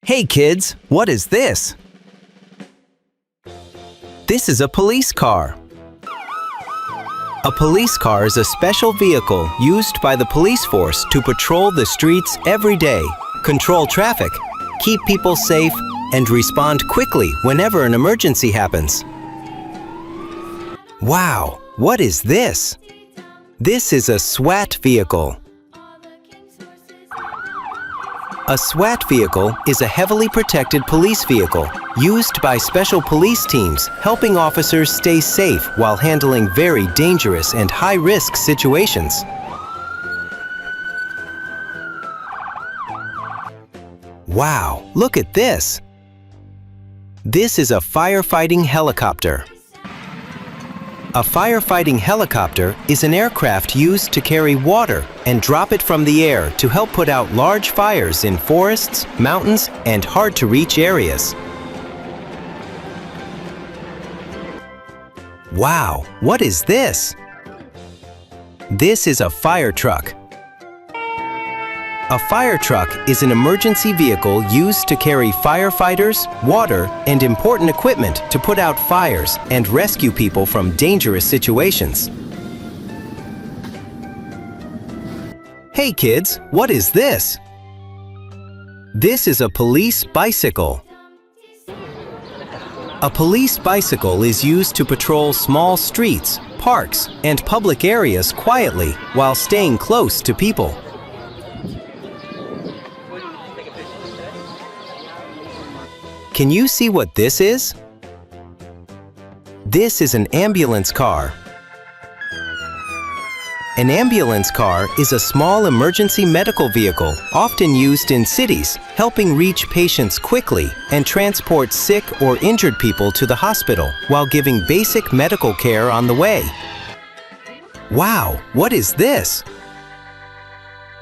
Hey kids, what is this? This is a police car. A police car is a special vehicle used by the police force to patrol the streets every day, control traffic, keep people safe, and respond quickly whenever an emergency happens. Wow, what is this? This is a SWAT vehicle. A SWAT vehicle is a heavily protected police vehicle used by special police teams helping officers stay safe while handling very dangerous and high-risk situations. Wow, look at this! This is a firefighting helicopter. A firefighting helicopter is an aircraft used to carry water and drop it from the air to help put out large fires in forests, mountains, and hard-to-reach areas. Wow, what is this? This is a fire truck. A fire truck is an emergency vehicle used to carry firefighters, water, and important equipment to put out fires and rescue people from dangerous situations. Hey kids, what is this? This is a police bicycle. A police bicycle is used to patrol small streets, parks, and public areas quietly while staying close to people. Can you see what this is? This is an ambulance car. An ambulance car is a small emergency medical vehicle often used in cities, helping reach patients quickly and transport sick or injured people to the hospital while giving basic medical care on the way. Wow, what is this?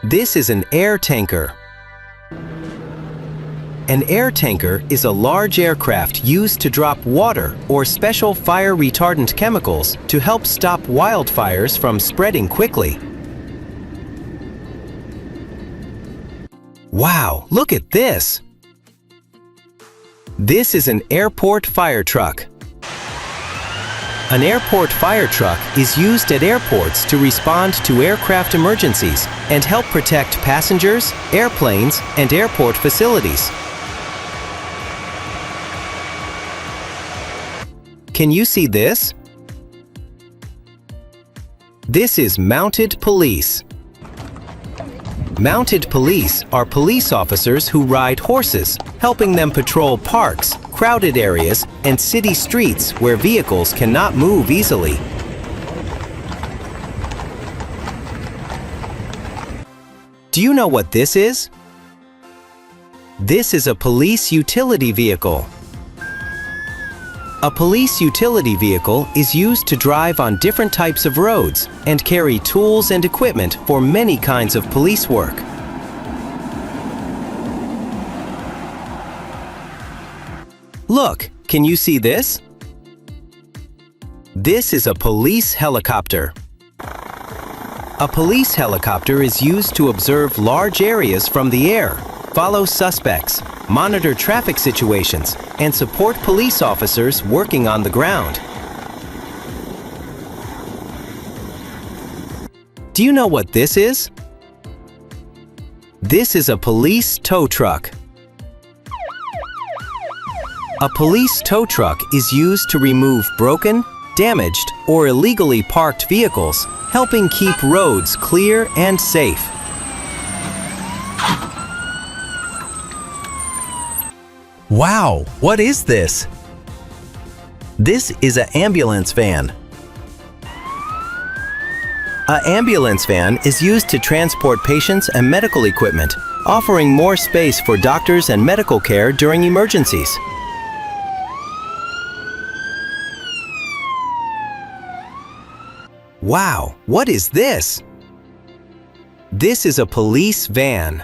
This is an air tanker. An air tanker is a large aircraft used to drop water or special fire retardant chemicals to help stop wildfires from spreading quickly. Wow, look at this! This is an airport fire truck. An airport fire truck is used at airports to respond to aircraft emergencies and help protect passengers, airplanes, and airport facilities. Can you see this? This is mounted police. Mounted police are police officers who ride horses, helping them patrol parks, crowded areas, and city streets where vehicles cannot move easily. Do you know what this is? This is a police utility vehicle. A police utility vehicle is used to drive on different types of roads and carry tools and equipment for many kinds of police work. Look, can you see this? This is a police helicopter. A police helicopter is used to observe large areas from the air, follow suspects, monitor traffic situations, and support police officers working on the ground. Do you know what this is? This is a police tow truck. A police tow truck is used to remove broken, damaged, or illegally parked vehicles, helping keep roads clear and safe. Wow, what is this? This is an ambulance van. An ambulance van is used to transport patients and medical equipment, offering more space for doctors and medical care during emergencies. Wow, what is this? This is a police van.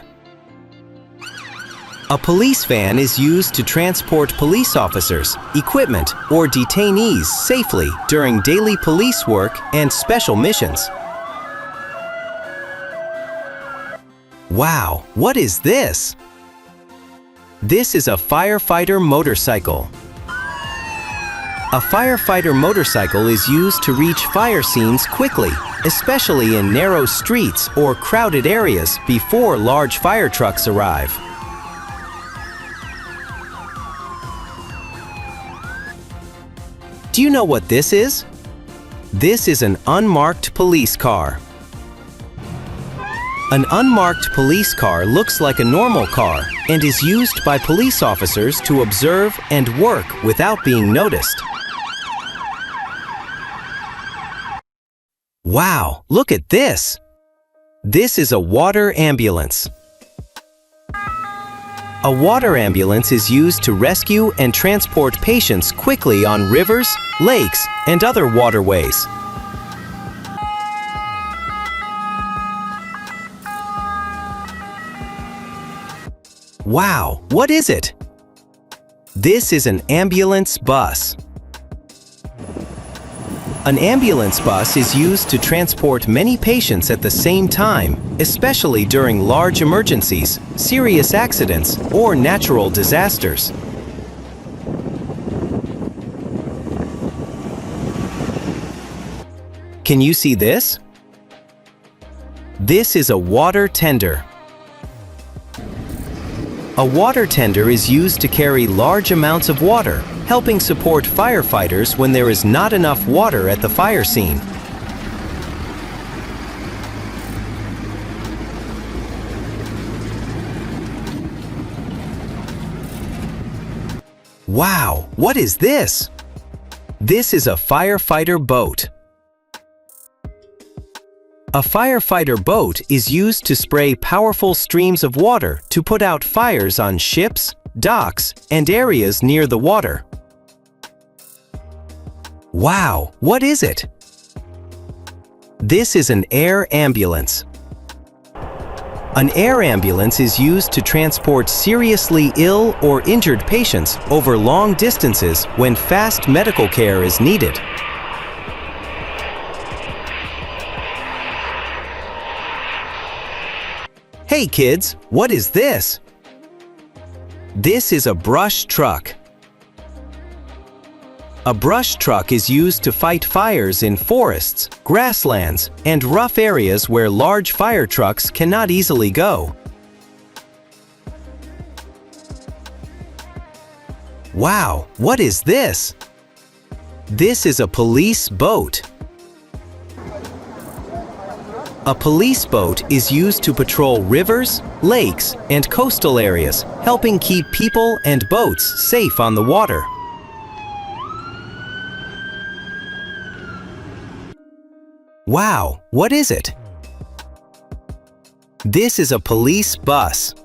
A police van is used to transport police officers, equipment, or detainees safely during daily police work and special missions. Wow, what is this? This is a firefighter motorcycle. A firefighter motorcycle is used to reach fire scenes quickly, especially in narrow streets or crowded areas before large fire trucks arrive. Do you know what this is? This is an unmarked police car. An unmarked police car looks like a normal car and is used by police officers to observe and work without being noticed. Wow, look at this! This is a water ambulance. A water ambulance is used to rescue and transport patients quickly on rivers, lakes, and other waterways. Wow, what is it? This is an ambulance bus. An ambulance bus is used to transport many patients at the same time, especially during large emergencies, serious accidents, or natural disasters. Can you see this? This is a water tender. A water tender is used to carry large amounts of water, helping support firefighters when there is not enough water at the fire scene. Wow, what is this? This is a firefighter boat. A firefighter boat is used to spray powerful streams of water to put out fires on ships, docks, and areas near the water. Wow, what is it? This is an air ambulance. An air ambulance is used to transport seriously ill or injured patients over long distances when fast medical care is needed. Hey kids, what is this? This is a brush truck. A brush truck is used to fight fires in forests, grasslands, and rough areas where large fire trucks cannot easily go. Wow, what is this? This is a police boat. A police boat is used to patrol rivers, lakes, and coastal areas, helping keep people and boats safe on the water. Wow, what is it? This is a police bus.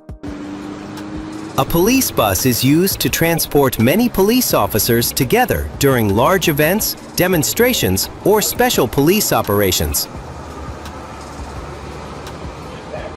A police bus is used to transport many police officers together during large events, demonstrations, or special police operations.